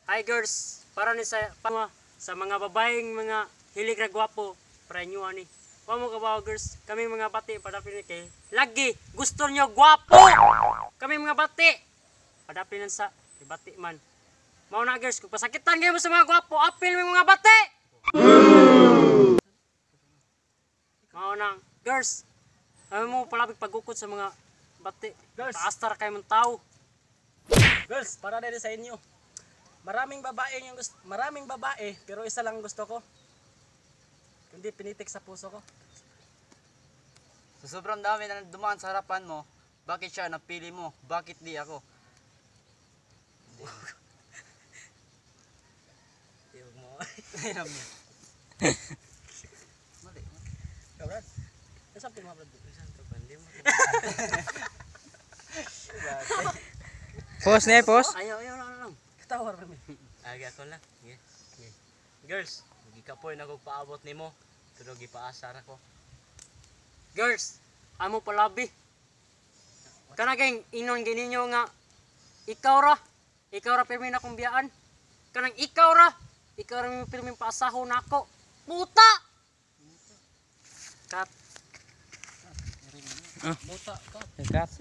Hi girls, para ni sa mga babaeng mga hilig na gwapo, para nyo ani. Wamo ka ba girls, kami mga bati padapin kay lagi gusto nyo gwapo. Kami mga bati padapin sa bati man. Mao na girls, kung pasakitan kayo sa mga gwapo, apil mo mga bati. Mao na girls, kami mo palabig pagukod sa mga bati. Girls. Paastar kayo mong tao. Girls, para din sa inyo. Maraming babae, pero isa lang gusto ko. Hindi pinitik sa puso ko. Sa sobrang dami na dumaan sa harapan mo, bakit siya napili mo? Bakit di ako? Tiyog mo. Alam mo. Mali. Kabrad. Ano sabi mo, Brad? Pause na, pause. Ayaw lang. Katawar kami. Aga ko lang. Yeah. Girls, gikapoy na kog paabot nimo, pero gipaasar ako. Girls, amo palabi. Kana kay inon gininyo nga ikaw ra pirmi na kong biyaan. Kanang ikaw ra mi pirmi paasaho nako. Puta. Kat. Buta ka. Cut.